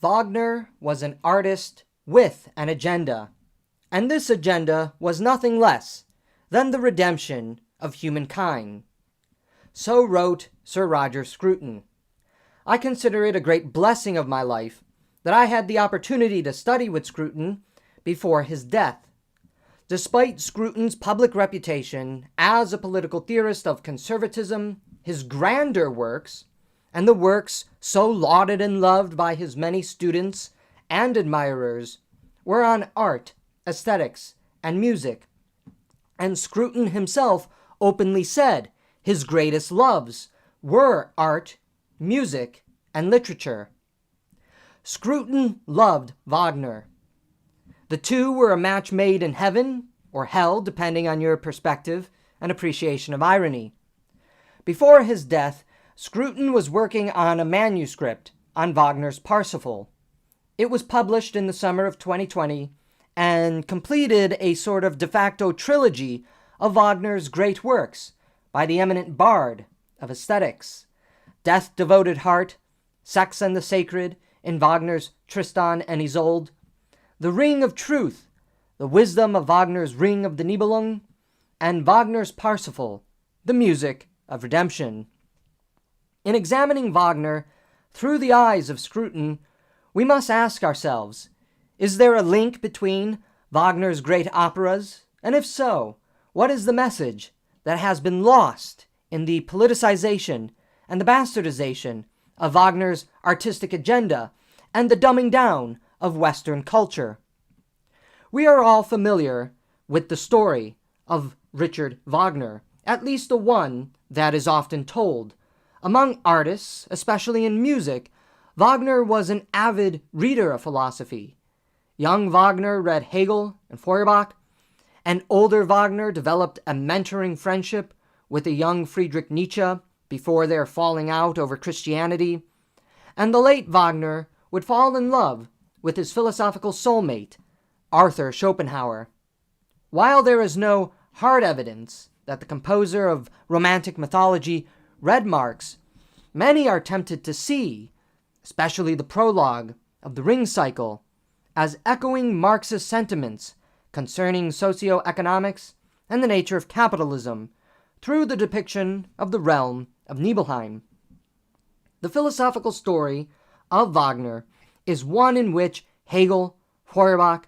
Wagner was an artist with an agenda, and this agenda was nothing less than the redemption of humankind. So wrote Sir Roger Scruton. I consider it a great blessing of my life that I had the opportunity to study with Scruton before his death. Despite Scruton's public reputation as a political theorist of conservatism, his grander works, and the works so lauded and loved by his many students and admirers, were on art, aesthetics, and music. And Scruton himself openly said his greatest loves were art, music, and literature. Scruton loved Wagner. The two were a match made in heaven, or hell, depending on your perspective and appreciation of irony. Before his death, Scruton was working on a manuscript on Wagner's Parsifal. It was published in the summer of 2020 and completed a sort of de facto trilogy of Wagner's great works by the eminent bard of aesthetics: Death-Devoted Heart, Sex and the Sacred in Wagner's Tristan and Isolde, The Ring of Truth, the wisdom of Wagner's Ring of the Nibelung, and Wagner's Parsifal, the music of redemption. In examining Wagner through the eyes of Scruton, we must ask ourselves, is there a link between Wagner's great operas, and if so, what is the message that has been lost in the politicization and the bastardization of Wagner's artistic agenda and the dumbing down of Western culture? We are all familiar with the story of Richard Wagner, at least the one that is often told. Among artists, especially in music, Wagner was an avid reader of philosophy. Young Wagner read Hegel and Feuerbach, and older Wagner developed a mentoring friendship with a young Friedrich Nietzsche before their falling out over Christianity, and the late Wagner would fall in love with his philosophical soulmate, Arthur Schopenhauer. While there is no hard evidence that the composer of Romantic mythology read Marx, many are tempted to see, especially the prologue of the Ring Cycle, as echoing Marxist sentiments concerning socio-economics and the nature of capitalism through the depiction of the realm of Nibelheim. The philosophical story of Wagner is one in which Hegel, Feuerbach,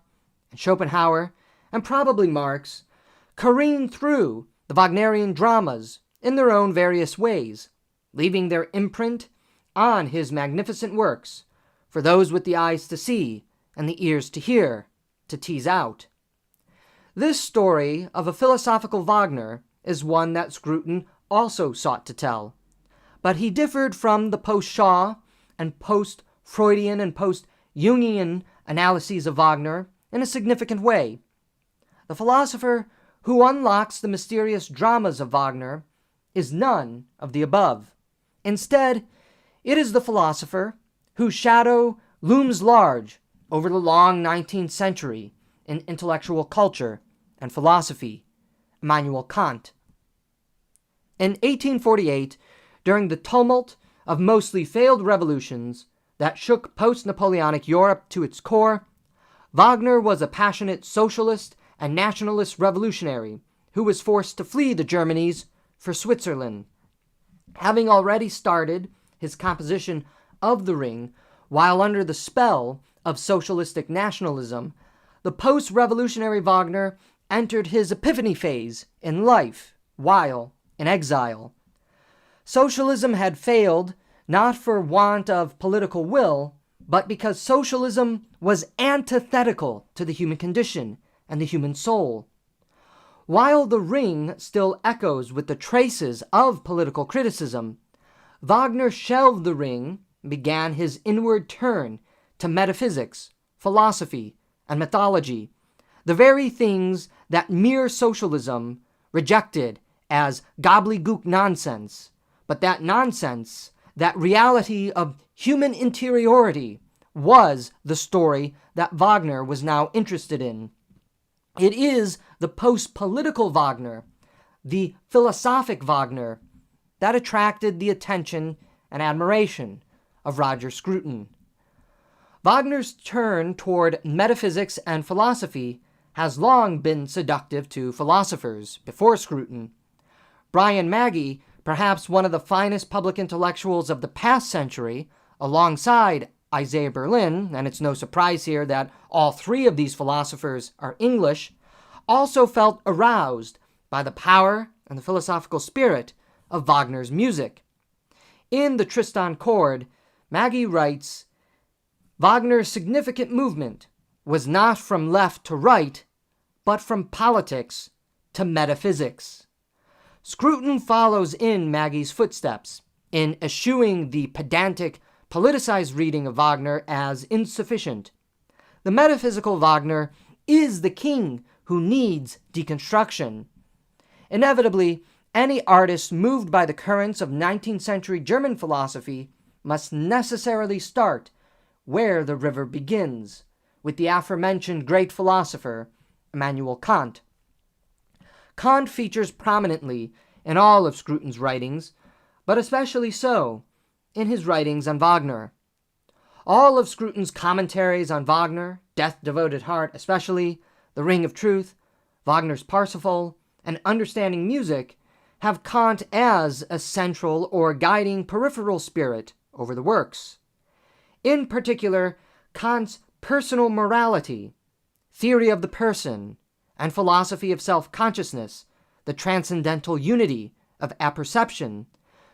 and Schopenhauer, and probably Marx, careen through the Wagnerian dramas in their own various ways, leaving their imprint on his magnificent works for those with the eyes to see and the ears to hear, to tease out. This story of a philosophical Wagner is one that Scruton also sought to tell, but he differed from the post-Shaw and post-Freudian and post-Jungian analyses of Wagner in a significant way. The philosopher who unlocks the mysterious dramas of Wagner is none of the above. Instead, it is the philosopher whose shadow looms large over the long 19th century in intellectual culture and philosophy, Immanuel Kant. In 1848, during the tumult of mostly failed revolutions that shook post-Napoleonic Europe to its core, Wagner was a passionate socialist and nationalist revolutionary who was forced to flee the Germanies for Switzerland. Having already started his composition of The Ring while under the spell of socialistic nationalism, the post-revolutionary Wagner entered his epiphany phase in life while in exile. Socialism had failed not for want of political will, but because socialism was antithetical to the human condition and the human soul. While The Ring still echoes with the traces of political criticism, Wagner shelved The Ring and began his inward turn to metaphysics, philosophy, and mythology, the very things that mere socialism rejected as gobbledygook nonsense, but that nonsense, that reality of human interiority, was the story that Wagner was now interested in. It is the post-political Wagner, the philosophic Wagner, that attracted the attention and admiration of Roger Scruton. Wagner's turn toward metaphysics and philosophy has long been seductive to philosophers before Scruton. Brian Magee, perhaps one of the finest public intellectuals of the past century, alongside Isaiah Berlin, and it's no surprise here that all three of these philosophers are English, also felt aroused by the power and the philosophical spirit of Wagner's music. In the Tristan chord, Magee writes, Wagner's significant movement was not from left to right, but from politics to metaphysics. Scruton follows in Magee's footsteps in eschewing the pedantic, politicized reading of Wagner as insufficient. The metaphysical Wagner is the king who needs deconstruction. Inevitably, any artist moved by the currents of 19th century German philosophy must necessarily start where the river begins, with the aforementioned great philosopher, Immanuel Kant. Kant features prominently in all of Scruton's writings, but especially so in his writings on Wagner. All of Scruton's commentaries on Wagner, Death Devoted Heart especially, The Ring of Truth, Wagner's Parsifal, and Understanding Music have Kant as a central or guiding peripheral spirit over the works. In particular, Kant's personal morality, theory of the person, and philosophy of self-consciousness, the transcendental unity of apperception,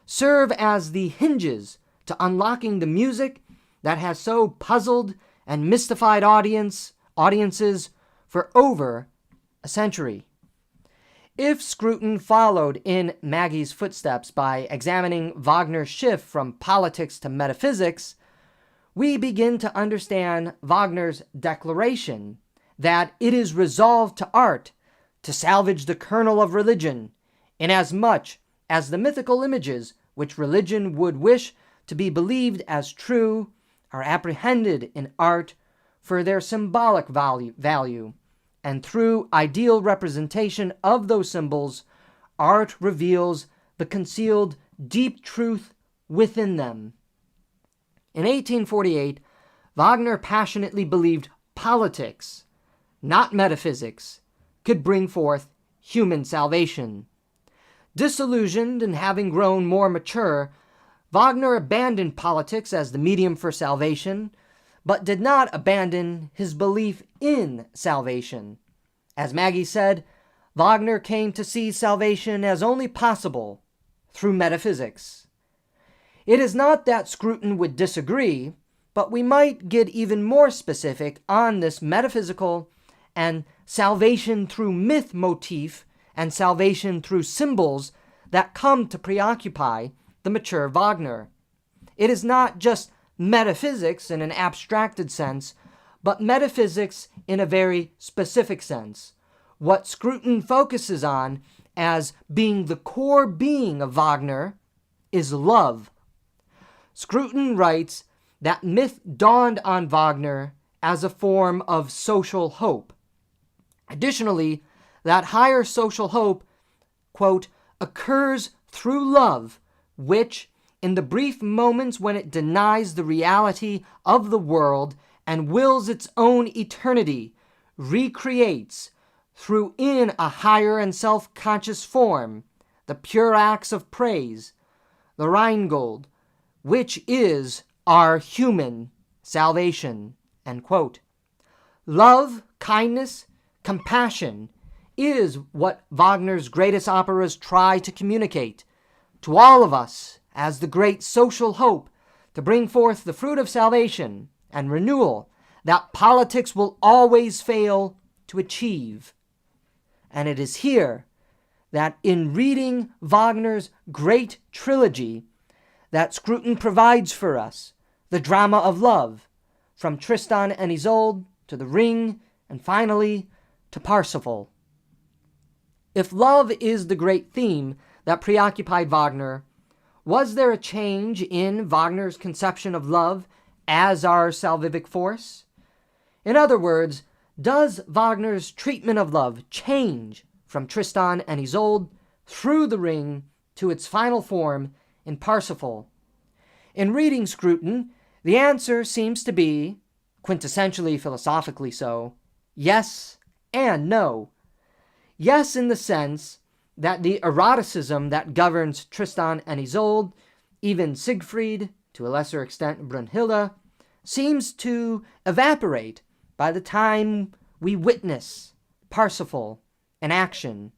serve as the hinges to unlocking the music that has so puzzled and mystified audiences for over a century. If Scruton followed in Magee's footsteps by examining Wagner's shift from politics to metaphysics, we begin to understand Wagner's declaration that it is resolved to art to salvage the kernel of religion, inasmuch as the mythical images which religion would wish to be believed as true are apprehended in art for their symbolic value, and through ideal representation of those symbols, art reveals the concealed deep truth within them. In 1848, Wagner passionately believed politics, not metaphysics, could bring forth human salvation. Disillusioned and having grown more mature, Wagner abandoned politics as the medium for salvation, but did not abandon his belief in salvation. As Magee said, Wagner came to see salvation as only possible through metaphysics. It is not that Scruton would disagree, but we might get even more specific on this metaphysical and salvation through myth motif and salvation through symbols that come to preoccupy the mature Wagner. It is not just metaphysics in an abstracted sense, but metaphysics in a very specific sense. What Scruton focuses on as being the core being of Wagner is love. Scruton writes that myth dawned on Wagner as a form of social hope. Additionally, that higher social hope, quote, occurs through love, which, in the brief moments when it denies the reality of the world and wills its own eternity, recreates, through in a higher and self-conscious form, the pure acts of praise, the Rheingold, which is our human salvation, end quote. Love, kindness, compassion is what Wagner's greatest operas try to communicate to all of us as the great social hope to bring forth the fruit of salvation and renewal that politics will always fail to achieve. And it is here that in reading Wagner's great trilogy that Scruton provides for us the drama of love, from Tristan and Isolde to The Ring, and finally to Parsifal. If love is the great theme that preoccupied Wagner, was there a change in Wagner's conception of love as our salvific force? In other words, does Wagner's treatment of love change from Tristan and Isolde through The Ring to its final form in Parsifal? In reading Scruton, the answer seems to be quintessentially philosophically so. Yes and no. Yes, in the sense that the eroticism that governs Tristan and Isolde, even Siegfried, to a lesser extent Brunhilde, seems to evaporate by the time we witness Parsifal in action.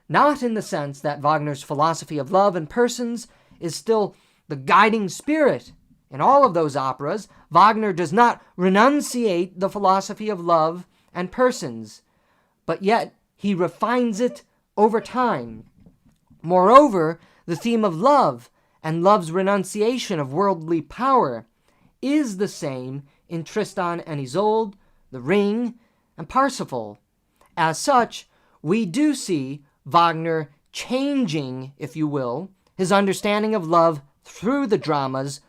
Not in the sense that Wagner's philosophy of love and persons is still the guiding spirit in all of those operas. Wagner does not renunciate the philosophy of love and persons, but yet he refines it over time. Moreover, the theme of love and love's renunciation of worldly power is the same in Tristan and Isolde, The Ring, and Parsifal. As such, we do see Wagner changing, if you will, his understanding of love through the dramas,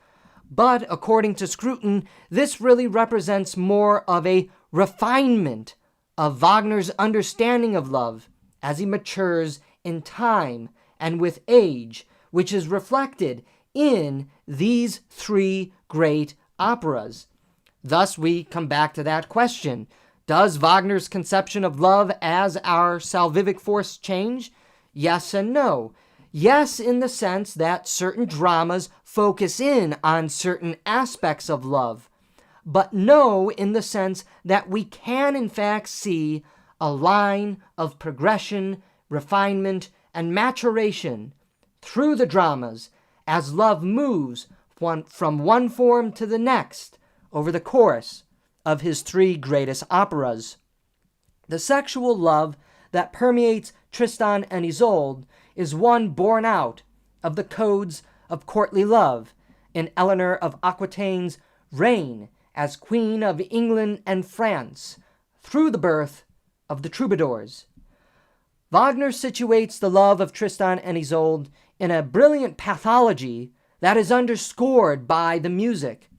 but according to Scruton, this really represents more of a refinement of Wagner's understanding of love as he matures in time and with age, which is reflected in these three great operas. Thus, we come back to that question. Does Wagner's conception of love as our salvific force change? Yes and no. Yes, in the sense that certain dramas focus in on certain aspects of love, but no, in the sense that we can in fact see a line of progression, refinement, and maturation through the dramas as love moves from one form to the next over the course of his three greatest operas. The sexual love that permeates Tristan and Isolde is one born out of the codes of courtly love in Eleanor of Aquitaine's reign as Queen of England and France through the birth of the troubadours. Wagner situates the love of Tristan and Isolde in a brilliant pathology that is underscored by the music.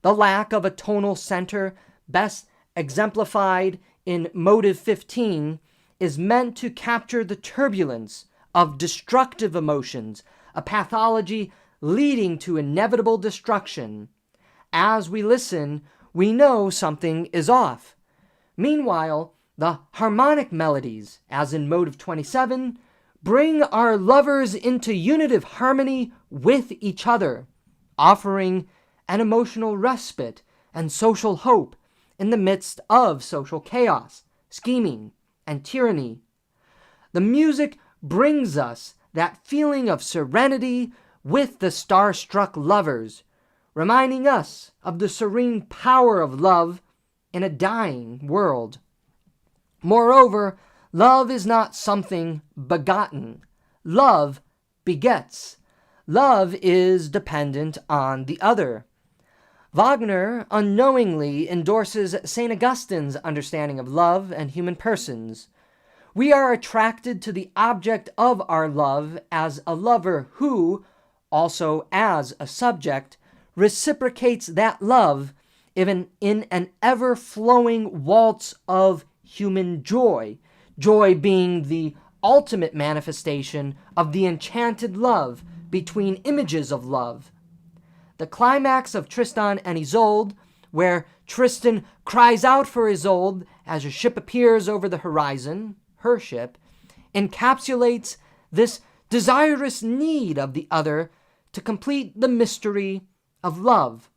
The lack of a tonal center, best exemplified in Motive 15, is meant to capture the turbulence of destructive emotions, a pathology leading to inevitable destruction. As we listen, we know something is off. Meanwhile, the harmonic melodies, as in Motive 27, bring our lovers into unitive harmony with each other, offering an emotional respite and social hope in the midst of social chaos, scheming, and tyranny. The music brings us that feeling of serenity with the star-struck lovers, reminding us of the serene power of love in a dying world. Moreover, love is not something begotten. Love begets. Love is dependent on the other. Wagner unknowingly endorses St. Augustine's understanding of love and human persons. We are attracted to the object of our love as a lover who, also as a subject, reciprocates that love in an ever-flowing waltz of human joy, joy being the ultimate manifestation of the enchanted love between images of love. The climax of Tristan and Isolde, where Tristan cries out for Isolde as her ship appears over the horizon, her ship, encapsulates this desirous need of the other to complete the mystery of love.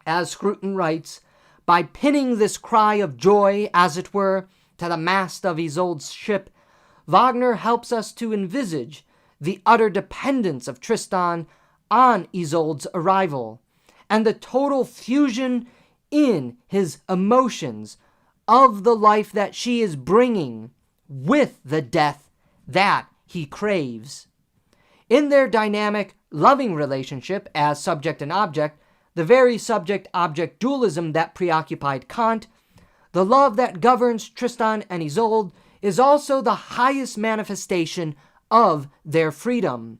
As Scruton writes, by pinning this cry of joy, as it were, to the mast of Isolde's ship, Wagner helps us to envisage the utter dependence of Tristan on Isolde's arrival, and the total fusion in his emotions of the life that she is bringing with the death that he craves. In their dynamic, loving relationship as subject and object, the very subject-object dualism that preoccupied Kant, the love that governs Tristan and Isolde is also the highest manifestation of their freedom.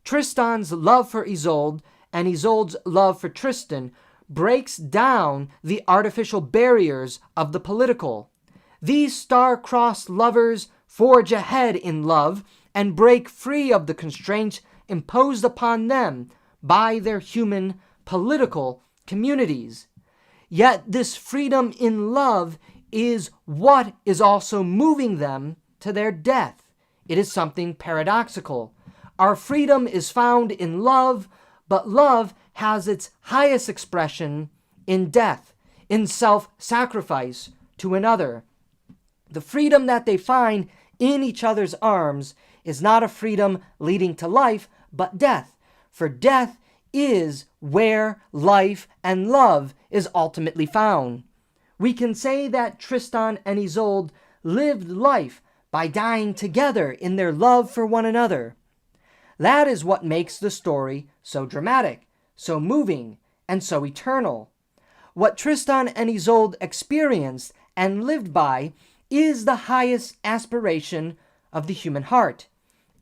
Tristan's love for Isolde and Isolde's love for Tristan breaks down the artificial barriers of the political. These star-crossed lovers forge ahead in love and break free of the constraints imposed upon them by their human political communities. Yet this freedom in love is what is also moving them to their death. It is something paradoxical. Our freedom is found in love, but love has its highest expression in death, in self-sacrifice to another. The freedom that they find in each other's arms is not a freedom leading to life, but death. For death is where life and love is ultimately found. We can say that Tristan and Isolde lived life by dying together in their love for one another. That is what makes the story so dramatic, so moving, and so eternal. What Tristan and Isolde experienced and lived by is the highest aspiration of the human heart.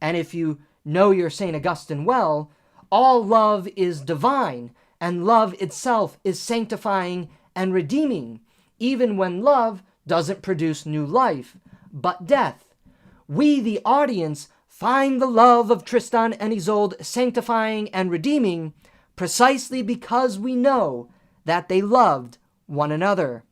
And if you know your St. Augustine well, all love is divine, and love itself is sanctifying and redeeming, even when love doesn't produce new life, but death. We, the audience, find the love of Tristan and Isolde sanctifying and redeeming precisely because we know that they loved one another.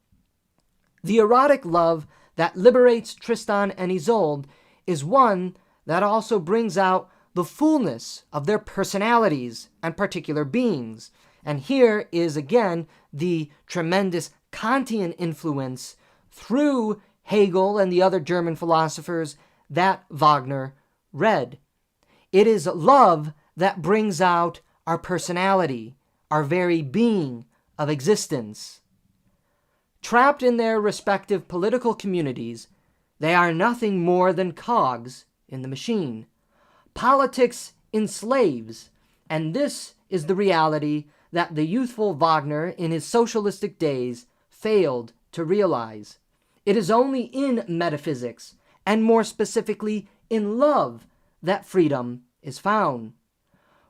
The erotic love that liberates Tristan and Isolde is one that also brings out the fullness of their personalities and particular beings. And here is again the tremendous Kantian influence through Hegel and the other German philosophers that Wagner read. It is love that brings out our personality, our very being of existence. Trapped in their respective political communities, they are nothing more than cogs in the machine. Politics enslaves, and this is the reality that the youthful Wagner in his socialistic days failed to realize. It is only in metaphysics, and more specifically in love, that freedom is found.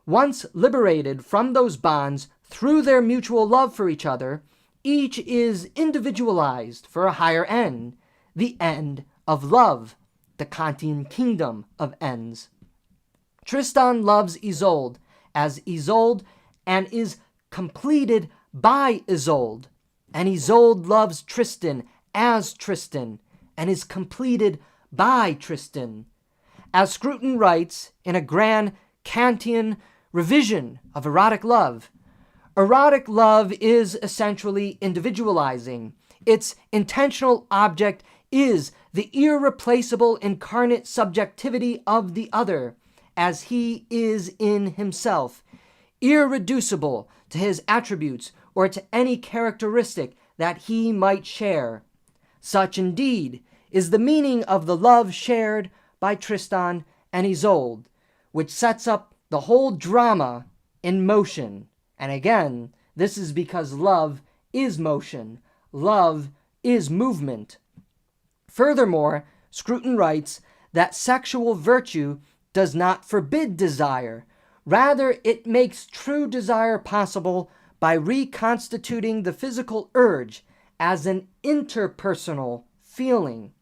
Once liberated from those bonds through their mutual love for each other, each is individualized for a higher end, the end of love, the Kantian kingdom of ends. Tristan loves Isolde as Isolde and is completed by Isolde, and Isolde loves Tristan as Tristan and is completed by Tristan. As Scruton writes in a grand Kantian revision of erotic love is essentially individualizing. Its intentional object is the irreplaceable incarnate subjectivity of the other, as he is in himself, irreducible to his attributes or to any characteristic that he might share. Such indeed is the meaning of the love shared by Tristan and Isolde, which sets up the whole drama in motion. And again, this is because love is motion, love is movement. Furthermore, Scruton writes that sexual virtue does not forbid desire. Rather, it makes true desire possible by reconstituting the physical urge as an interpersonal feeling.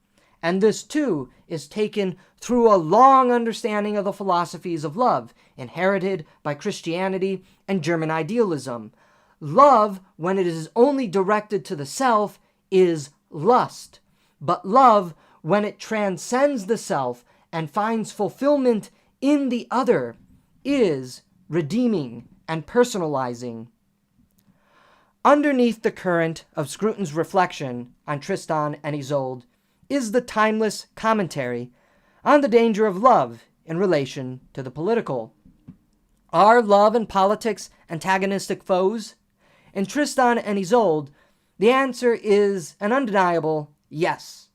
And this too is taken through a long understanding of the philosophies of love, inherited by Christianity and German idealism. Love, when it is only directed to the self, is lust. But love, when it transcends the self and finds fulfillment in the other, is redeeming and personalizing. Underneath the current of Scruton's reflection on Tristan and Isolde is the timeless commentary on the danger of love in relation to the political. Are love and politics antagonistic foes? In Tristan and Isolde, the answer is an undeniable yes.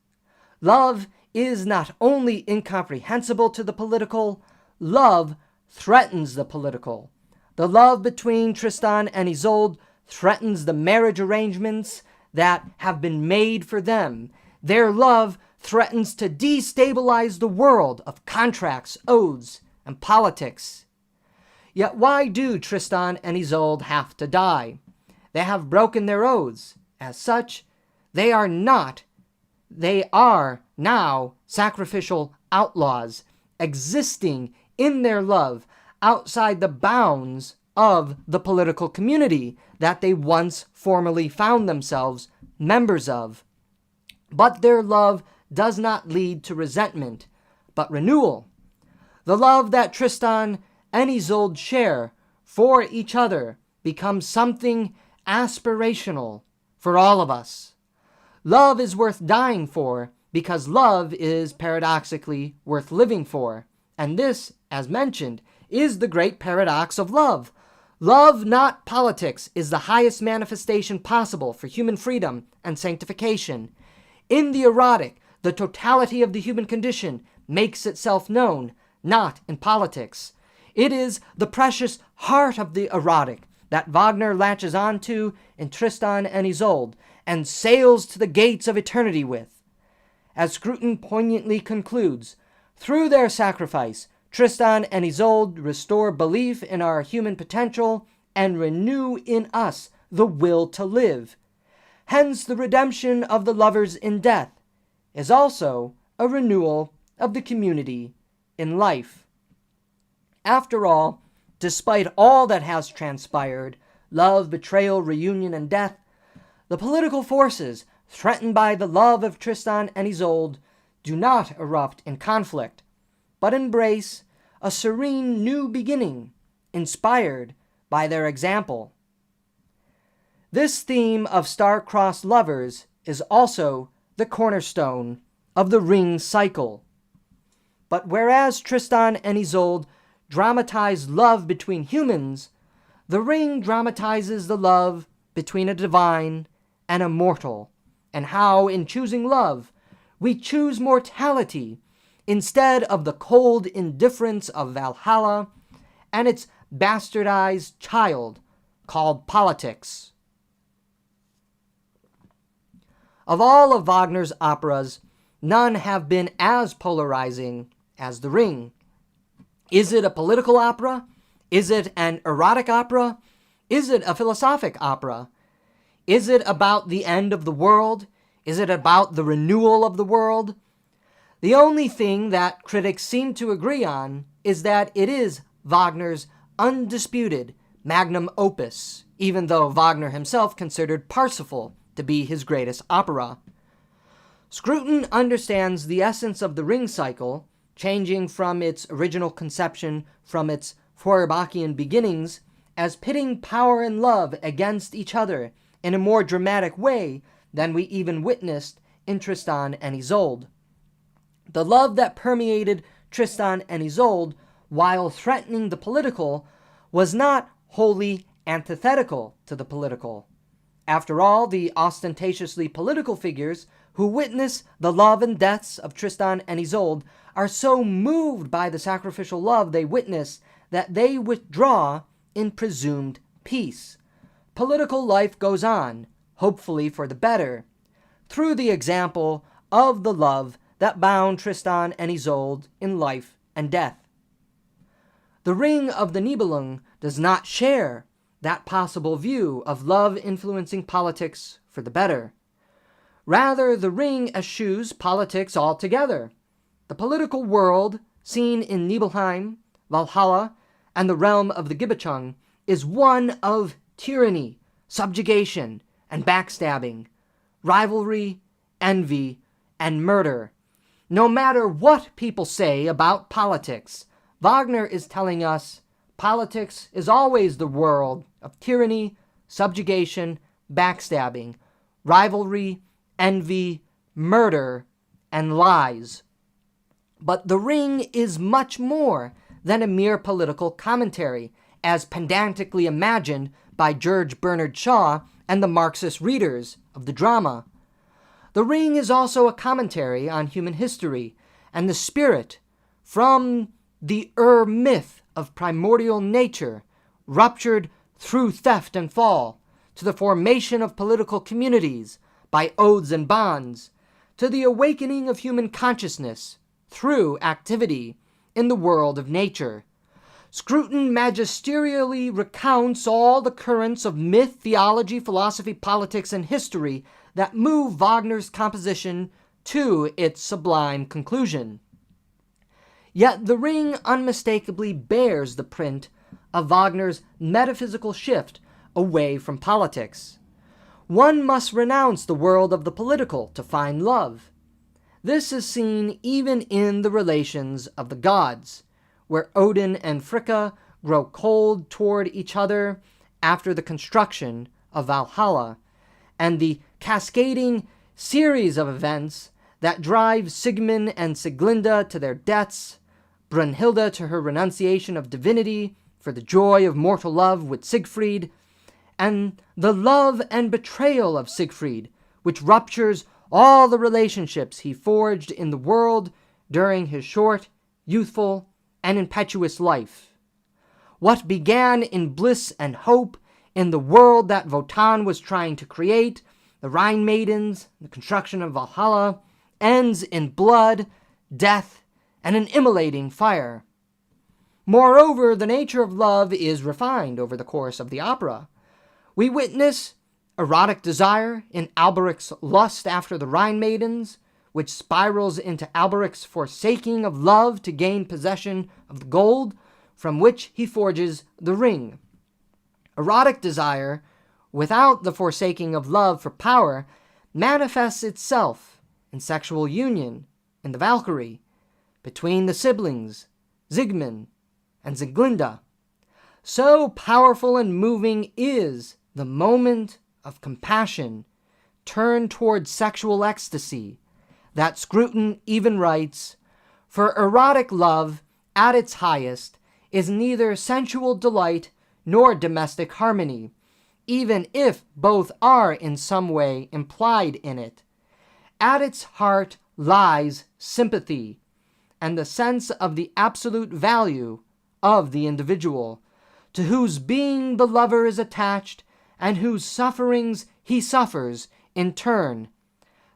Love is not only incomprehensible to the political, love threatens the political. The love between Tristan and Isolde threatens the marriage arrangements that have been made for them. Their love threatens to destabilize the world of contracts, oaths, and politics. Yet why do Tristan and Isolde have to die? They have broken their oaths. As such, they are now sacrificial outlaws, existing in their love outside the bounds of the political community that they once formerly found themselves members of. But their love does not lead to resentment, but renewal. The love that Tristan and Isolde share for each other becomes something aspirational for all of us. Love is worth dying for because love is paradoxically worth living for. And this, as mentioned, is the great paradox of love. Love, not politics, is the highest manifestation possible for human freedom and sanctification. In the erotic, the totality of the human condition makes itself known, not in politics. It is the precious heart of the erotic that Wagner latches onto in Tristan and Isolde and sails to the gates of eternity with. As Scruton poignantly concludes, through their sacrifice, Tristan and Isolde restore belief in our human potential and renew in us the will to live. Hence, the redemption of the lovers in death is also a renewal of the community in life. After all, despite all that has transpired, love, betrayal, reunion, and death, the political forces threatened by the love of Tristan and Isolde do not erupt in conflict, but embrace a serene new beginning, inspired by their example. This theme of star-crossed lovers is also the cornerstone of the ring cycle. But whereas Tristan and Isolde dramatize love between humans, the ring dramatizes the love between a divine and a mortal, and how, in choosing love, we choose mortality instead of the cold indifference of Valhalla and its bastardized child called politics. Of all of Wagner's operas, none have been as polarizing as The Ring. Is it a political opera? Is it an erotic opera? Is it a philosophic opera? Is it about the end of the world? Is it about the renewal of the world? The only thing that critics seem to agree on is that it is Wagner's undisputed magnum opus, even though Wagner himself considered Parsifal to be his greatest opera. Scruton understands the essence of the ring cycle, changing from its original conception from its Feuerbachian beginnings, as pitting power and love against each other in a more dramatic way than we even witnessed in Tristan and Isolde. The love that permeated Tristan and Isolde, while threatening the political, was not wholly antithetical to the political. After all, the ostentatiously political figures who witness the love and deaths of Tristan and Isolde are so moved by the sacrificial love they witness that they withdraw in presumed peace. Political life goes on, hopefully for the better, through the example of the love that bound Tristan and Isolde in life and death. The Ring of the Nibelung does not share that possible view of love influencing politics for the better. Rather, the Ring eschews politics altogether. The political world, seen in Nibelheim, Valhalla, and the realm of the Gibichung, is one of tyranny, subjugation, and backstabbing, rivalry, envy, and murder. No matter what people say about politics, Wagner is telling us politics is always the world of tyranny, subjugation, backstabbing, rivalry, envy, murder, and lies. But The Ring is much more than a mere political commentary, as pedantically imagined by George Bernard Shaw and the Marxist readers of the drama. The Ring is also a commentary on human history and the spirit from the myth of primordial nature, ruptured through theft and fall, to the formation of political communities by oaths and bonds, to the awakening of human consciousness through activity in the world of nature. Scruton magisterially recounts all the currents of myth, theology, philosophy, politics, and history that move Wagner's composition to its sublime conclusion. Yet The Ring unmistakably bears the print of Wagner's metaphysical shift away from politics. One must renounce the world of the political to find love. This is seen even in the relations of the gods, where Odin and Fricka grow cold toward each other after the construction of Valhalla, and the cascading series of events that drive Sigmund and Sieglinde to their deaths, Brunhilde to her renunciation of divinity for the joy of mortal love with Siegfried, and the love and betrayal of Siegfried, which ruptures all the relationships he forged in the world during his short, youthful, and impetuous life. What began in bliss and hope in the world that Wotan was trying to create, the Rhine Maidens, the construction of Valhalla, ends in blood, death, and an immolating fire. Moreover, the nature of love is refined over the course of the opera. We witness erotic desire in Alberic's lust after the Rhine Maidens, which spirals into Alberic's forsaking of love to gain possession of the gold from which he forges the ring. Erotic desire, without the forsaking of love for power, manifests itself in sexual union in the Valkyrie, between the siblings, Sigmund and Sieglinde. So powerful and moving is the moment of compassion turned toward sexual ecstasy that Scruton even writes, "For erotic love, at its highest, is neither sensual delight nor domestic harmony, even if both are in some way implied in it. At its heart lies sympathy, and the sense of the absolute value of the individual, to whose being the lover is attached, and whose sufferings he suffers in turn.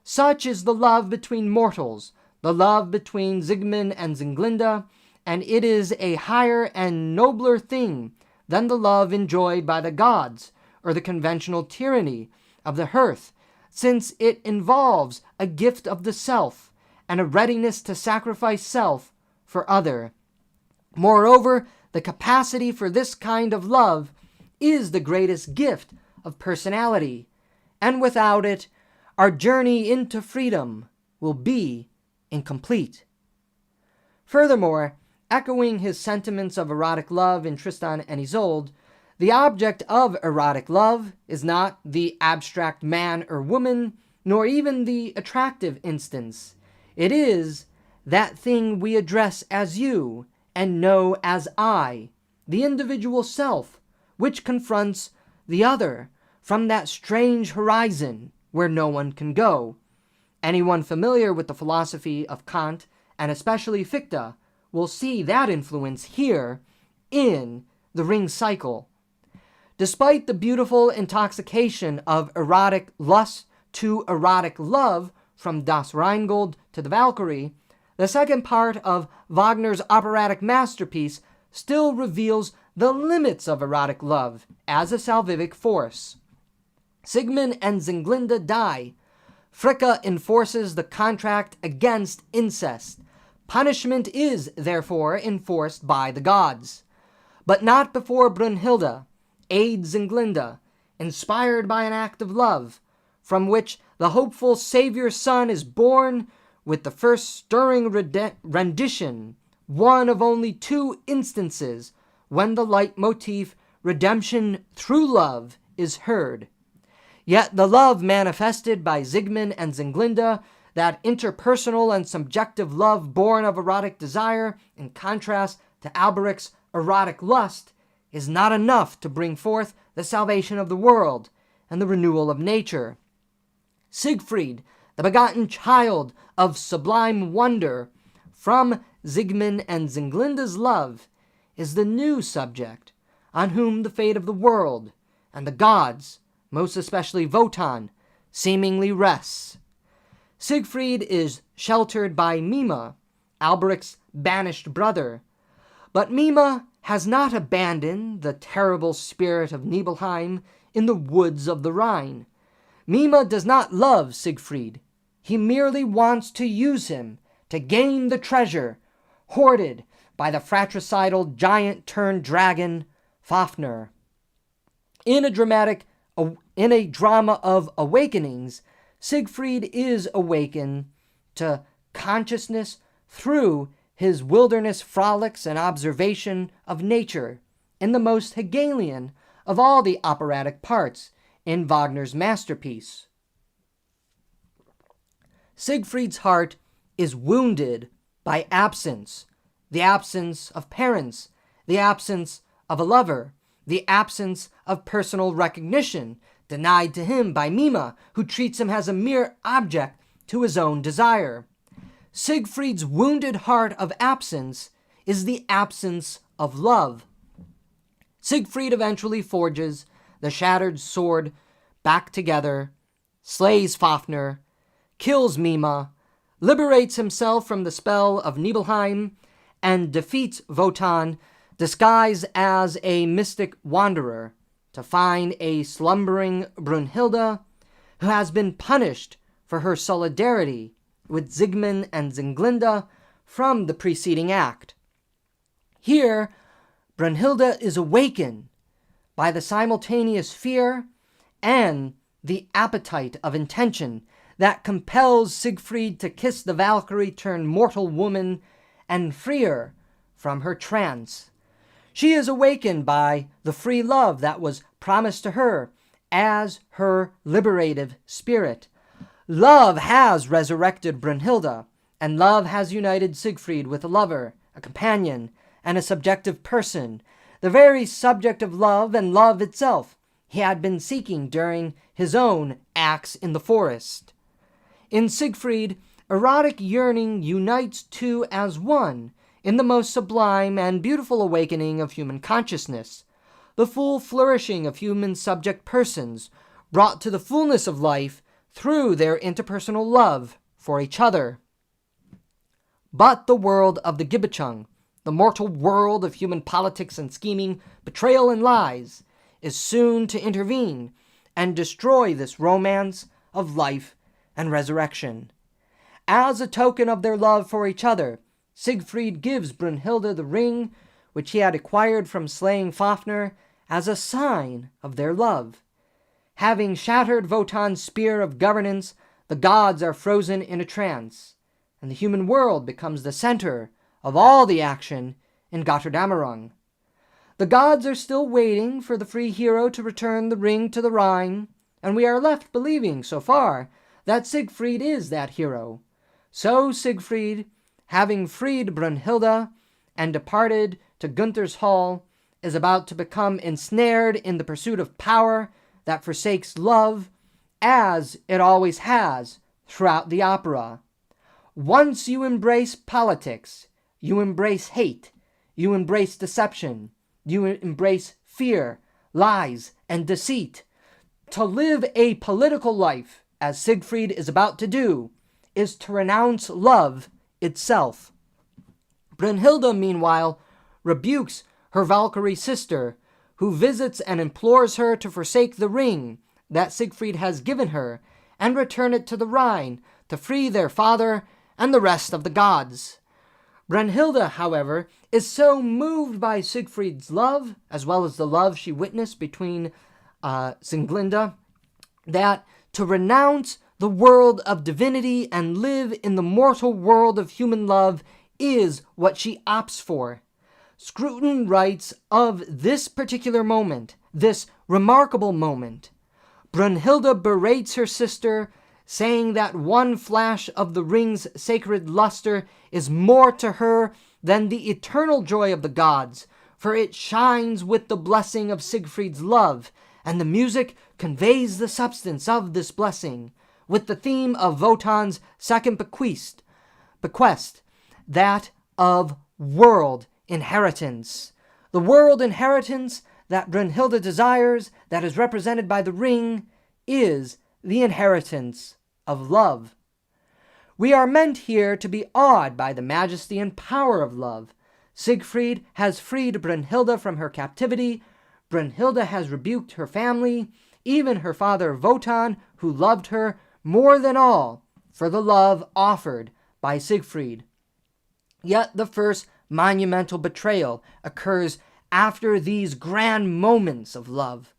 Such is the love between mortals, the love between Sigmund and Sieglinde, and it is a higher and nobler thing than the love enjoyed by the gods, or the conventional tyranny of the hearth, since it involves a gift of the self, and a readiness to sacrifice self for other. Moreover, the capacity for this kind of love is the greatest gift of personality, and without it, our journey into freedom will be incomplete." Furthermore, echoing his sentiments of erotic love in Tristan and Isolde, the object of erotic love is not the abstract man or woman, nor even the attractive instance. It is that thing we address as you and know as I, the individual self, which confronts the other from that strange horizon where no one can go. Anyone familiar with the philosophy of Kant, and especially Fichte, will see that influence here in the ring cycle. Despite the beautiful intoxication of erotic lust to erotic love from Das Rheingold to the Valkyrie, the second part of Wagner's operatic masterpiece still reveals the limits of erotic love as a salvific force. Sigmund and Sieglinde die. Fricka enforces the contract against incest. Punishment is, therefore, enforced by the gods. But not before Brunhilde aids Sieglinde, inspired by an act of love, from which the hopeful Savior Son is born with the first stirring rendition, one of only 2 instances when the leitmotif redemption through love is heard. Yet the love manifested by Sigmund and Sieglinde, that interpersonal and subjective love born of erotic desire, in contrast to Alberic's erotic lust, is not enough to bring forth the salvation of the world and the renewal of nature. Siegfried, the begotten child of sublime wonder, from Sigmund and Sieglinde's love, is the new subject on whom the fate of the world and the gods, most especially Wotan, seemingly rests. Siegfried is sheltered by Mime, Alberic's banished brother, but Mime has not abandoned the terrible spirit of Nibelheim in the woods of the Rhine. Mime does not love Siegfried. He merely wants to use him to gain the treasure hoarded by the fratricidal giant-turned-dragon Fafnir. In a drama of awakenings, Siegfried is awakened to consciousness through his wilderness frolics and observation of nature in the most Hegelian of all the operatic parts in Wagner's masterpiece. Siegfried's heart is wounded by absence, the absence of parents, the absence of a lover, the absence of personal recognition denied to him by Mima, who treats him as a mere object to his own desire. Siegfried's wounded heart of absence is the absence of love. Siegfried eventually forges the shattered sword back together, slays Fafnir, kills Mima, liberates himself from the spell of Nibelheim, and defeats Wotan, disguised as a mystic wanderer, to find a slumbering Brunhilde who has been punished for her solidarity with Siegmund and Sieglinde from the preceding act. Here, Brunhilde is awakened by the simultaneous fear and the appetite of intention that compels Siegfried to kiss the Valkyrie turned mortal woman and free her from her trance. She is awakened by the free love that was promised to her as her liberative spirit. Love has resurrected Brunhilde, and love has united Siegfried with a lover, a companion, and a subjective person, the very subject of love and love itself he had been seeking during his own acts in the forest. In Siegfried, erotic yearning unites two as one in the most sublime and beautiful awakening of human consciousness, the full flourishing of human subject persons, brought to the fullness of life through their interpersonal love for each other. But the world of the Gibichung, the mortal world of human politics and scheming, betrayal and lies, is soon to intervene and destroy this romance of life and resurrection. As a token of their love for each other, Siegfried gives Brunhilde the ring which he had acquired from slaying Fafnir as a sign of their love. Having shattered Wotan's spear of governance, the gods are frozen in a trance, and the human world becomes the center of all the action in Götterdämmerung. The gods are still waiting for the free hero to return the ring to the Rhine, and we are left believing, so far, that Siegfried is that hero. So Siegfried, having freed Brunhilde and departed to Gunther's hall, is about to become ensnared in the pursuit of power that forsakes love, as it always has throughout the opera. Once you embrace politics, you embrace hate, you embrace deception, you embrace fear, lies, and deceit. To live a political life, as Siegfried is about to do, is to renounce love itself. Brunhilde, meanwhile, rebukes her Valkyrie sister, who visits and implores her to forsake the ring that Siegfried has given her and return it to the Rhine to free their father and the rest of the gods. Brunhilde, however, is so moved by Siegfried's love, as well as the love she witnessed between Sieglinde, that to renounce the world of divinity and live in the mortal world of human love is what she opts for. Scruton writes of this particular moment, this remarkable moment. Brunhilde berates her sister, saying that one flash of the ring's sacred luster is more to her than the eternal joy of the gods, for it shines with the blessing of Siegfried's love, and the music conveys the substance of this blessing, with the theme of Wotan's second bequest, that of world inheritance. The world inheritance that Brunhilde desires, that is represented by the ring, is the inheritance of love. We are meant here to be awed by the majesty and power of love. Siegfried has freed Brunhilde from her captivity. Brunhilde has rebuked her family, even her father Wotan, who loved her more than all for the love offered by Siegfried. Yet the first monumental betrayal occurs after these grand moments of love.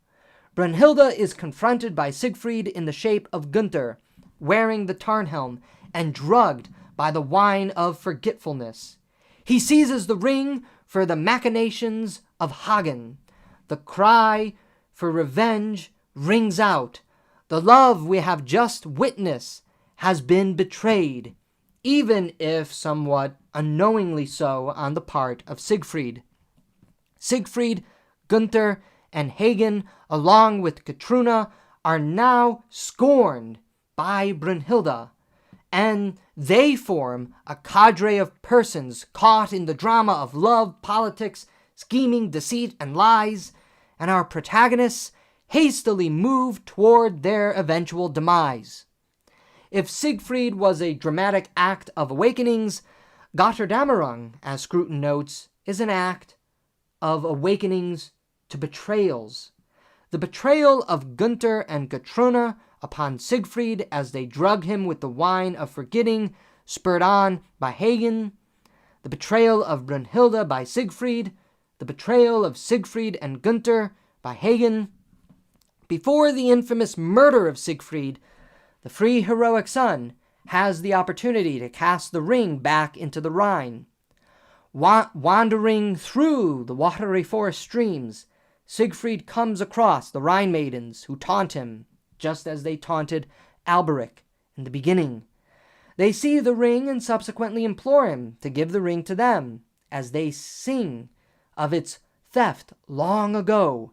Brunhilde is confronted by Siegfried in the shape of Gunther, wearing the Tarnhelm and drugged by the wine of forgetfulness. He seizes the ring for the machinations of Hagen. The cry for revenge rings out. The love we have just witnessed has been betrayed, even if somewhat unknowingly so on the part of Siegfried. Siegfried, Gunther, and Hagen, along with Gutrune, are now scorned by Brunhilde, and they form a cadre of persons caught in the drama of love, politics, scheming, deceit, and lies, and our protagonists hastily move toward their eventual demise. If Siegfried was a dramatic act of awakenings, Götterdämmerung, as Scruton notes, is an act of awakenings to betrayals. The betrayal of Gunther and Gutrune upon Siegfried as they drug him with the wine of forgetting, spurred on by Hagen, the betrayal of Brunhilde by Siegfried, the betrayal of Siegfried and Gunther by Hagen. Before the infamous murder of Siegfried, the free heroic son has the opportunity to cast the ring back into the Rhine. Wandering through the watery forest streams, Siegfried comes across the Rhine maidens who taunt him, just as they taunted Alberic in the beginning. They see the ring and subsequently implore him to give the ring to them, as they sing of its theft long ago.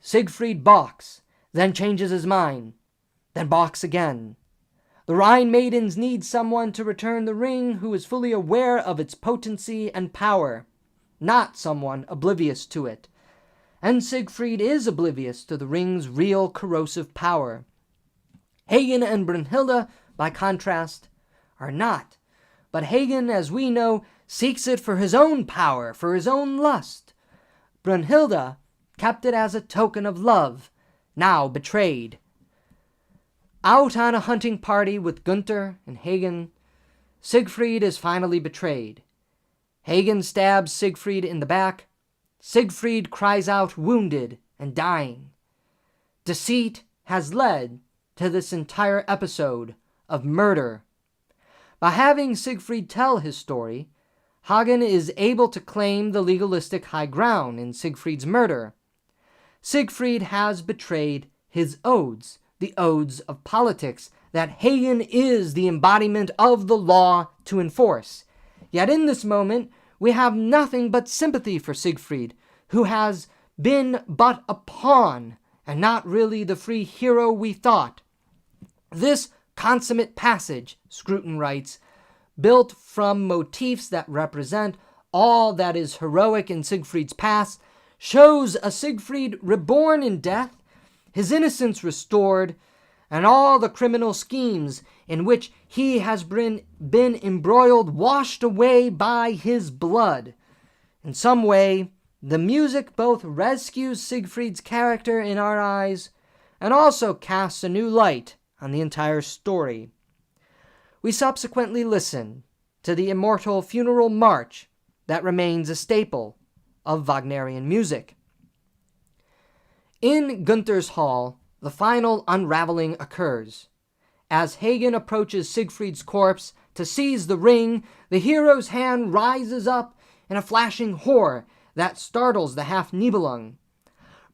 Siegfried balks, then changes his mind, then balks again. The Rhine maidens need someone to return the ring who is fully aware of its potency and power, not someone oblivious to it. And Siegfried is oblivious to the ring's real corrosive power. Hagen and Brunhilde, by contrast, are not. But Hagen, as we know, seeks it for his own power, for his own lust. Brunhilde kept it as a token of love, now betrayed. Out on a hunting party with Gunther and Hagen, Siegfried is finally betrayed. Hagen stabs Siegfried in the back. Siegfried cries out wounded and dying. Deceit has led to this entire episode of murder. By having Siegfried tell his story, Hagen is able to claim the legalistic high ground in Siegfried's murder. Siegfried has betrayed his odes, the odes of politics, that Hagen is the embodiment of the law to enforce. Yet in this moment, we have nothing but sympathy for Siegfried, who has been but a pawn, and not really the free hero we thought. This consummate passage, Scruton writes, built from motifs that represent all that is heroic in Siegfried's past, shows a Siegfried reborn in death, his innocence restored, and all the criminal schemes in which he has been embroiled washed away by his blood. In some way, the music both rescues Siegfried's character in our eyes and also casts a new light on the entire story. We subsequently listen to the immortal funeral march that remains a staple of Wagnerian music. In Gunther's hall, the final unraveling occurs. As Hagen approaches Siegfried's corpse to seize the ring, the hero's hand rises up in a flashing horror that startles the half-Nibelung.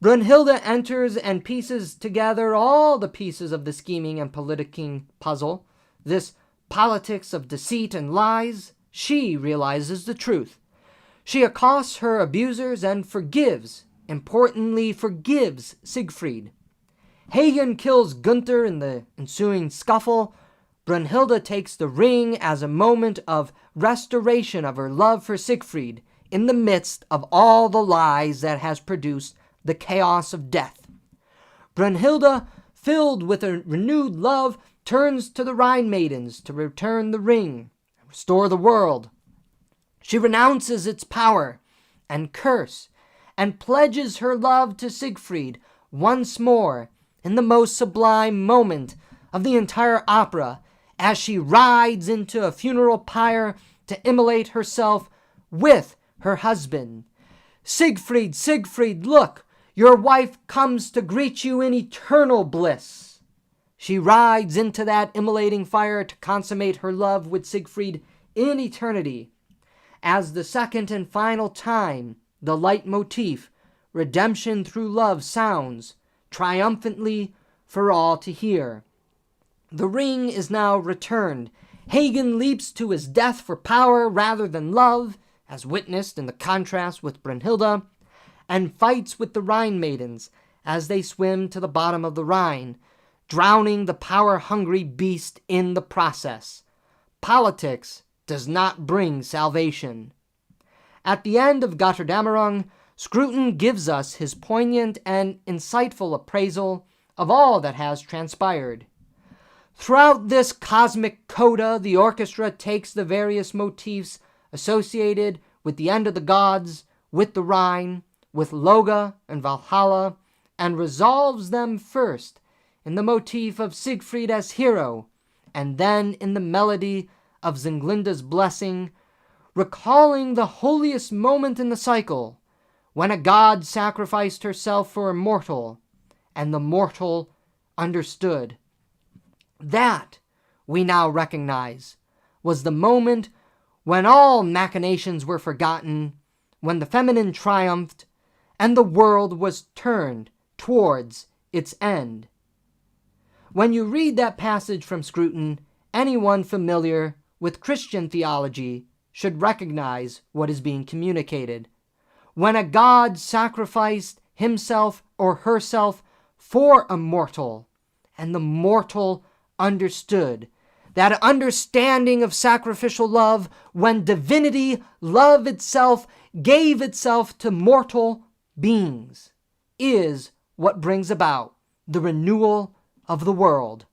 Brunhilde enters and pieces together all the pieces of the scheming and politicking puzzle. This politics of deceit and lies, she realizes the truth. She accosts her abusers and importantly forgives Siegfried. Hagen kills Gunther in the ensuing scuffle. Brunhilde takes the ring as a moment of restoration of her love for Siegfried in the midst of all the lies that has produced the chaos of death. Brunhilde, filled with a renewed love, turns to the Rhine maidens to return the ring and restore the world. She renounces its power and curse and pledges her love to Siegfried once more in the most sublime moment of the entire opera as she rides into a funeral pyre to immolate herself with her husband. Siegfried, Siegfried, look! Your wife comes to greet you in eternal bliss. She rides into that immolating fire to consummate her love with Siegfried in eternity. As the second and final time, the leitmotif, redemption through love, sounds triumphantly for all to hear. The ring is now returned. Hagen leaps to his death for power rather than love, as witnessed in the contrast with Brunhilde, and fights with the Rhine maidens as they swim to the bottom of the Rhine, drowning the power-hungry beast in the process. Politics does not bring salvation. At the end of Götterdämmerung, Scruton gives us his poignant and insightful appraisal of all that has transpired. Throughout this cosmic coda, the orchestra takes the various motifs associated with the end of the gods, with the Rhine, with Loga and Valhalla, and resolves them first in the motif of Siegfried as hero, and then in the melody of Sieglinde's blessing, recalling the holiest moment in the cycle, when a god sacrificed herself for a mortal, and the mortal understood. That, we now recognize, was the moment when all machinations were forgotten, when the feminine triumphed, and the world was turned towards its end. When you read that passage from Scruton, anyone familiar with Christian theology should recognize what is being communicated. When a god sacrificed himself or herself for a mortal, and the mortal understood, that understanding of sacrificial love, when divinity, love itself, gave itself to mortal beings, is what brings about the renewal of the world.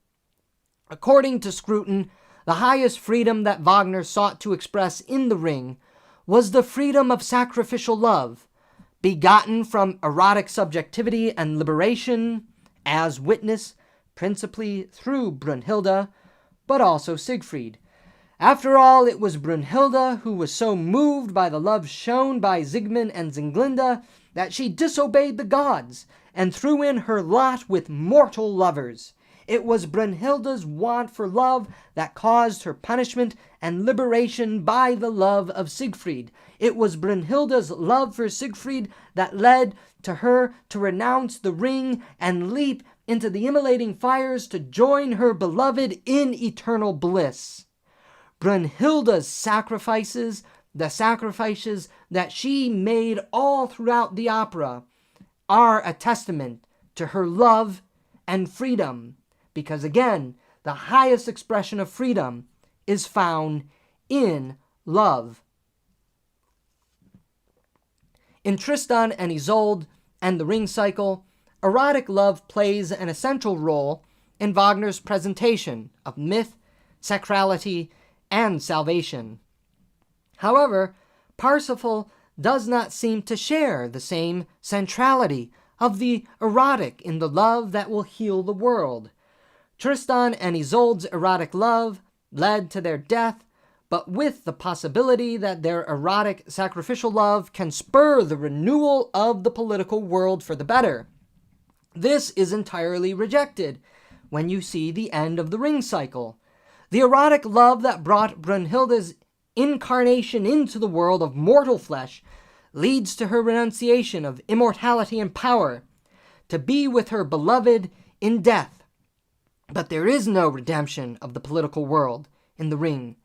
According to Scruton, the highest freedom that Wagner sought to express in The Ring was the freedom of sacrificial love, begotten from erotic subjectivity and liberation, as witnessed principally through Brunhilde, but also Siegfried. After all, it was Brunhilde who was so moved by the love shown by Siegmund and Sieglinde that she disobeyed the gods and threw in her lot with mortal lovers. It was Brunhilde's want for love that caused her punishment and liberation by the love of Siegfried. It was Brunhilde's love for Siegfried that led to her to renounce the ring and leap into the immolating fires to join her beloved in eternal bliss. Brunhilde's sacrifices, the sacrifices that she made all throughout the opera, are a testament to her love and freedom, because again, the highest expression of freedom is found in love. In Tristan and Isolde and the Ring Cycle, erotic love plays an essential role in Wagner's presentation of myth, sacrality, and salvation. However, Parsifal does not seem to share the same centrality of the erotic in the love that will heal the world. Tristan and Isolde's erotic love led to their death, but with the possibility that their erotic sacrificial love can spur the renewal of the political world for the better. This is entirely rejected when you see the end of the Ring Cycle. The erotic love that brought Brunhilde's incarnation into the world of mortal flesh leads to her renunciation of immortality and power, to be with her beloved in death. But there is no redemption of the political world in the Ring,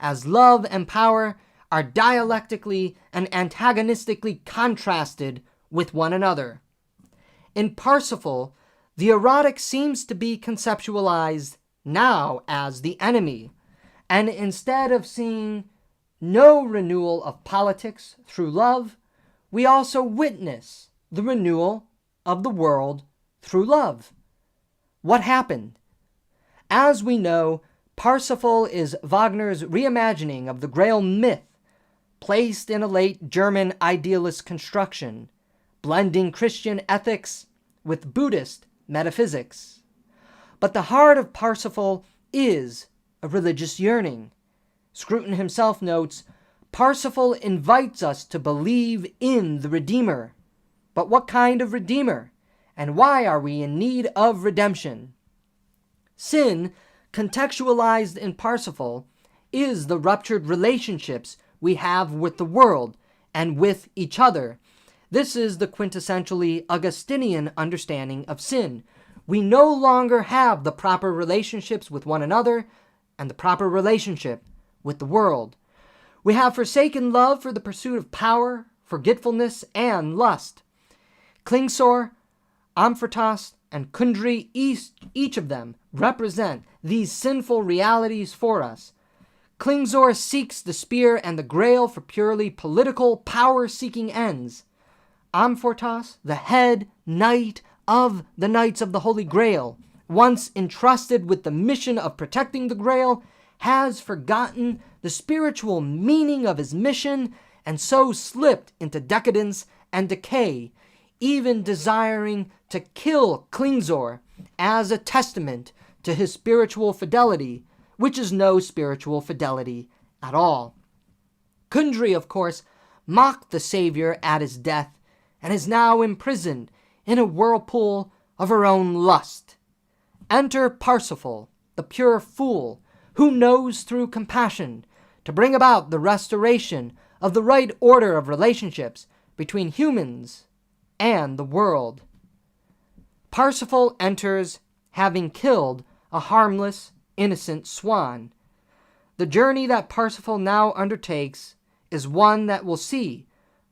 as love and power are dialectically and antagonistically contrasted with one another. In Parsifal, the erotic seems to be conceptualized now as the enemy, and instead of seeing no renewal of politics through love, we also witness the renewal of the world through love. What happened? As we know, Parsifal is Wagner's reimagining of the Grail myth, placed in a late German idealist construction, blending Christian ethics with Buddhist metaphysics. But the heart of Parsifal is a religious yearning. Scruton himself notes, Parsifal invites us to believe in the Redeemer. But what kind of Redeemer? And why are we in need of redemption? Sin, contextualized in Parsifal, is the ruptured relationships we have with the world and with each other. This is the quintessentially Augustinian understanding of sin. We no longer have the proper relationships with one another and the proper relationship with the world. We have forsaken love for the pursuit of power, forgetfulness, and lust. Klingsor, Amfortas, and Kundry, each of them represent these sinful realities for us. Klingsor seeks the spear and the grail for purely political, power-seeking ends. Amfortas, the head knight of the Knights of the Holy Grail, once entrusted with the mission of protecting the Grail, has forgotten the spiritual meaning of his mission and so slipped into decadence and decay, even desiring to kill Klingsor as a testament to his spiritual fidelity, which is no spiritual fidelity at all. Kundry, of course, mocked the Savior at his death and is now imprisoned in a whirlpool of her own lust. Enter Parsifal, the pure fool, who knows through compassion to bring about the restoration of the right order of relationships between humans and the world. Parsifal enters having killed a harmless, innocent swan. The journey that Parsifal now undertakes is one that will see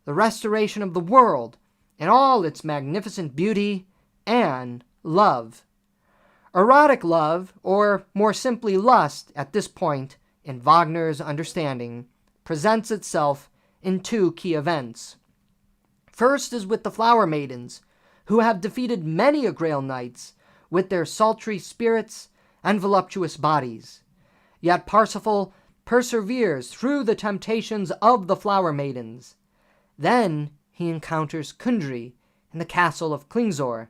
the restoration of the world in all its magnificent beauty and love. Erotic love, or more simply lust at this point in Wagner's understanding, presents itself in two key events. First is with the flower maidens, who have defeated many a Grail knights with their sultry spirits and voluptuous bodies. Yet Parsifal perseveres through the temptations of the flower maidens. Then he encounters Kundry in the castle of Klingsor.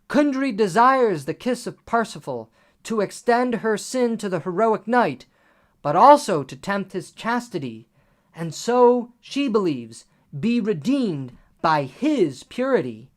Kundry desires the kiss of Parsifal to extend her sin to the heroic knight, but also to tempt his chastity, and so, she believes, be redeemed by his purity.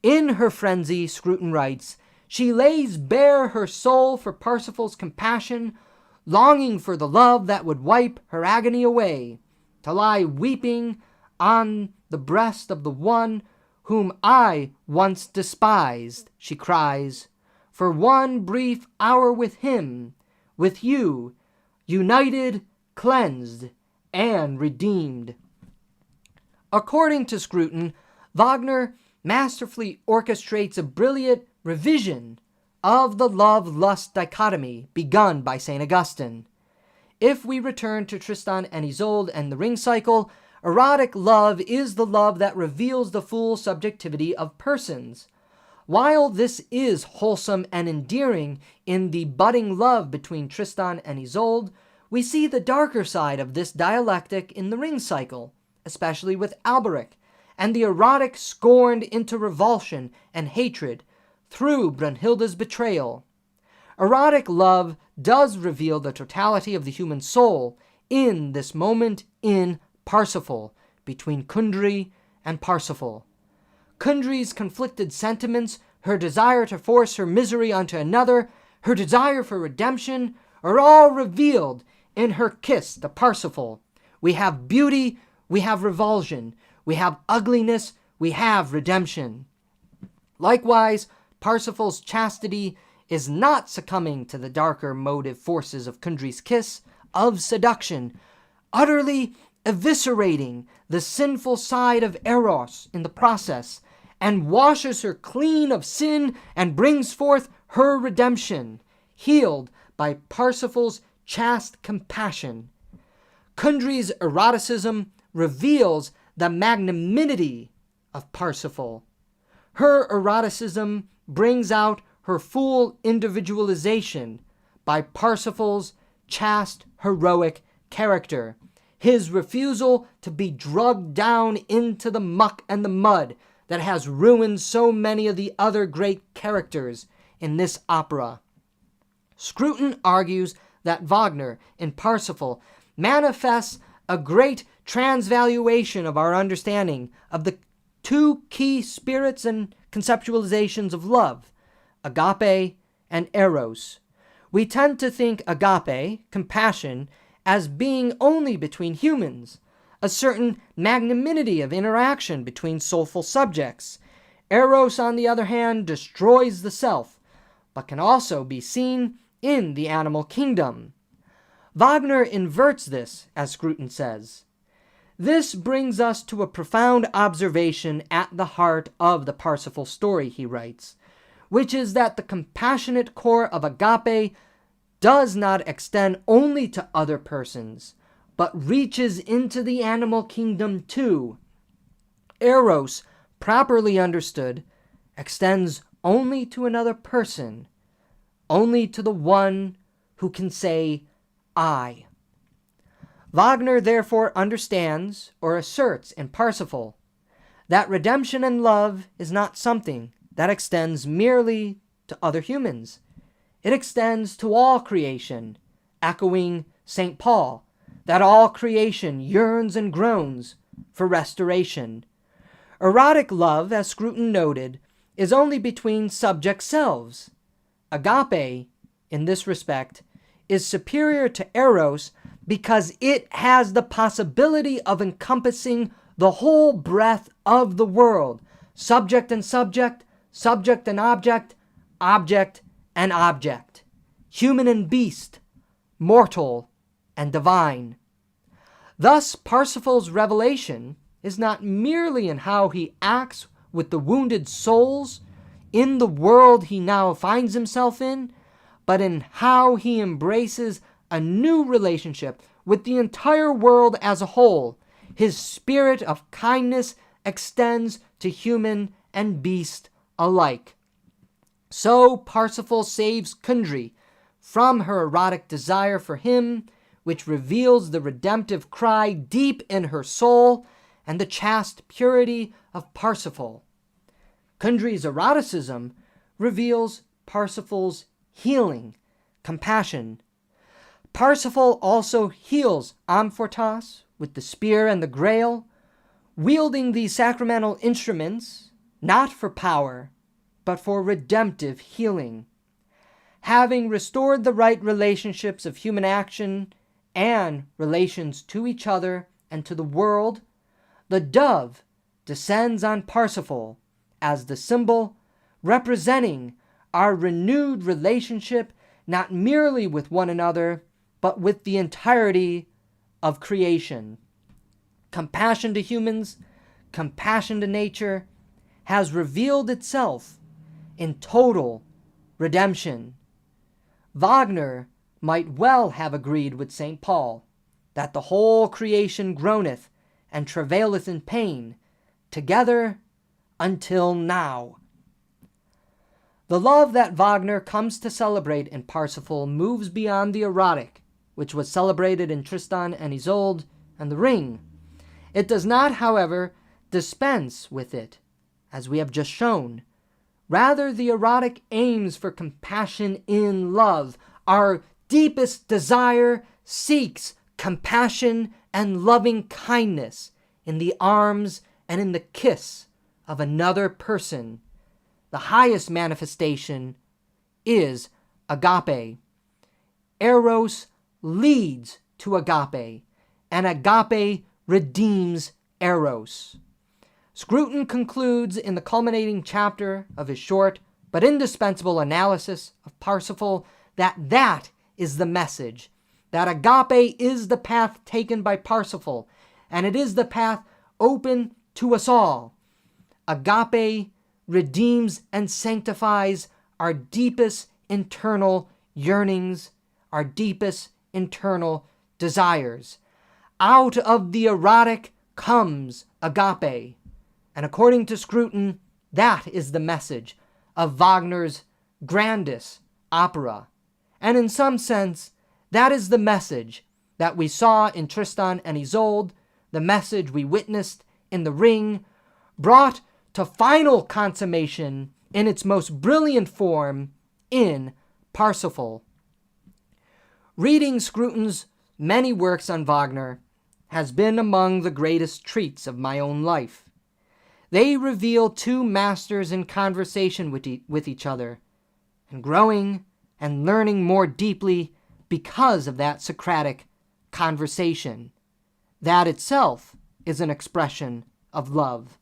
In her frenzy, Scruton writes, she lays bare her soul for Parsifal's compassion, longing for the love that would wipe her agony away, to lie weeping on the breast of the one whom I once despised, she cries, for one brief hour with him, with you, united, cleansed, and redeemed. According to Scruton, Wagner masterfully orchestrates a brilliant revision of the love-lust dichotomy begun by St. Augustine. If we return to Tristan and Isolde and the ring cycle, erotic love is the love that reveals the full subjectivity of persons. While this is wholesome and endearing in the budding love between Tristan and Isolde, we see the darker side of this dialectic in the ring cycle, especially with Alberic, and the erotic scorned into revulsion and hatred through Brunhilde's betrayal. Erotic love does reveal the totality of the human soul in this moment in Parsifal, between Kundry and Parsifal. Kundry's conflicted sentiments, her desire to force her misery onto another, her desire for redemption, are all revealed in her kiss to Parsifal. We have beauty, we have revulsion, we have ugliness, we have redemption. Likewise, Parsifal's chastity is not succumbing to the darker motive forces of Kundry's kiss, of seduction, utterly eviscerating the sinful side of Eros in the process, and washes her clean of sin and brings forth her redemption, healed by Parsifal's chaste compassion. Kundry's eroticism reveals the magnanimity of Parsifal. Her eroticism brings out her full individualization by Parsifal's chaste, heroic character, his refusal to be drugged down into the muck and the mud that has ruined so many of the other great characters in this opera. Scruton argues that Wagner, in Parsifal, manifests a great transvaluation of our understanding of the two key spirits and conceptualizations of love, agape and eros. We tend to think agape, compassion, as being only between humans, a certain magnanimity of interaction between soulful subjects. Eros, on the other hand, destroys the self, but can also be seen in the animal kingdom. Wagner inverts this, as Scruton says. This brings us to a profound observation at the heart of the Parsifal story, he writes, which is that the compassionate core of agape does not extend only to other persons, but reaches into the animal kingdom too. Eros, properly understood, extends only to another person, only to the one who can say, I. Wagner therefore understands or asserts in Parsifal that redemption and love is not something that extends merely to other humans. It extends to all creation, echoing St. Paul, that all creation yearns and groans for restoration. Erotic love, as Scruton noted, is only between subject selves. Agape, in this respect, is superior to eros because it has the possibility of encompassing the whole breadth of the world, subject and subject, subject and object, object and object, human and beast, mortal and divine. Thus, Parsifal's revelation is not merely in how he acts with the wounded souls in the world he now finds himself in, but in how he embraces a new relationship with the entire world as a whole. His spirit of kindness extends to human and beast alike. So Parsifal saves Kundry from her erotic desire for him, which reveals the redemptive cry deep in her soul and the chaste purity of Parsifal. Kundry's eroticism reveals Parsifal's healing, compassion. Parsifal also heals Amfortas with the spear and the grail, wielding these sacramental instruments not for power, but for redemptive healing. Having restored the right relationships of human action and relations to each other and to the world, the dove descends on Parsifal as the symbol representing our renewed relationship not merely with one another, but with the entirety of creation. Compassion to humans, compassion to nature, has revealed itself in total redemption. Wagner might well have agreed with St. Paul that the whole creation groaneth and travaileth in pain, together until now. The love that Wagner comes to celebrate in Parsifal moves beyond the erotic, which was celebrated in Tristan and Isolde and The Ring. It does not, however, dispense with it, as we have just shown. Rather, the erotic aims for compassion in love. Our deepest desire seeks compassion and loving kindness in the arms and in the kiss of another person. The highest manifestation is agape. Eros leads to agape, and agape redeems eros. Scruton concludes in the culminating chapter of his short but indispensable analysis of Parsifal that is the message, that agape is the path taken by Parsifal, and it is the path open to us all. Agape redeems and sanctifies our deepest internal yearnings, our deepest internal desires. Out of the erotic comes agape. And according to Scruton, that is the message of Wagner's grandest opera. And in some sense, that is the message that we saw in Tristan and Isolde, the message we witnessed in The Ring, brought to final consummation in its most brilliant form in Parsifal. Reading Scruton's many works on Wagner has been among the greatest treats of my own life. They reveal two masters in conversation with each other, and growing and learning more deeply because of that Socratic conversation. That itself is an expression of love.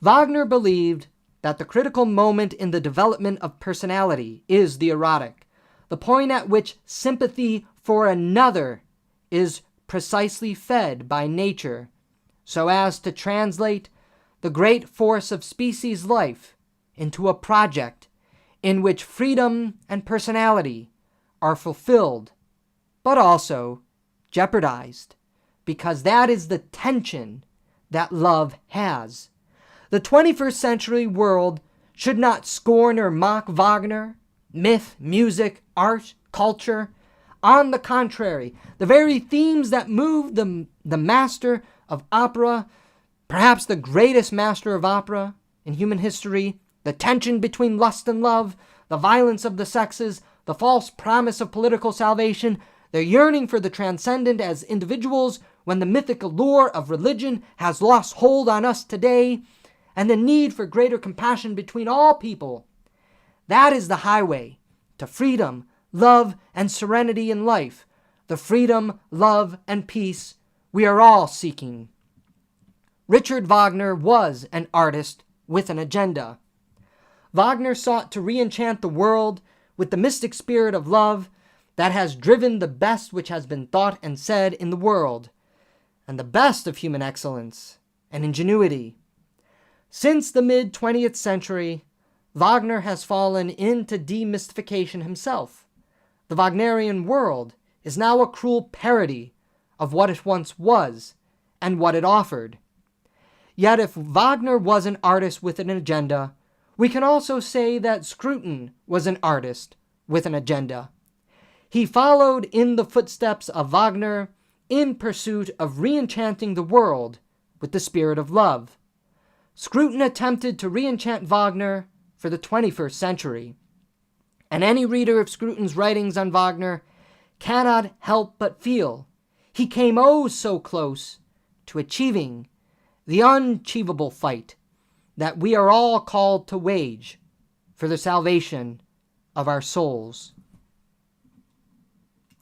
Wagner believed that the critical moment in the development of personality is the erotic, the point at which sympathy for another is precisely fed by nature, so as to translate the great force of species life into a project in which freedom and personality are fulfilled, but also jeopardized, because that is the tension that love has. The 21st century world should not scorn or mock Wagner, myth, music, art, culture. On the contrary, the very themes that moved the master of opera, perhaps the greatest master of opera in human history, the tension between lust and love, the violence of the sexes, the false promise of political salvation, their yearning for the transcendent as individuals when the mythic allure of religion has lost hold on us today, and the need for greater compassion between all people. That is the highway to freedom, love, and serenity in life, the freedom, love, and peace we are all seeking. Richard Wagner was an artist with an agenda. Wagner sought to re-enchant the world with the mystic spirit of love that has driven the best which has been thought and said in the world, and the best of human excellence and ingenuity. Since the mid-20th century, Wagner has fallen into demystification himself. The Wagnerian world is now a cruel parody of what it once was and what it offered. Yet if Wagner was an artist with an agenda, we can also say that Scruton was an artist with an agenda. He followed in the footsteps of Wagner in pursuit of re-enchanting the world with the spirit of love. Scruton attempted to re-enchant Wagner for the 21st century, and any reader of Scruton's writings on Wagner cannot help but feel he came oh so close to achieving the unachievable fight that we are all called to wage for the salvation of our souls.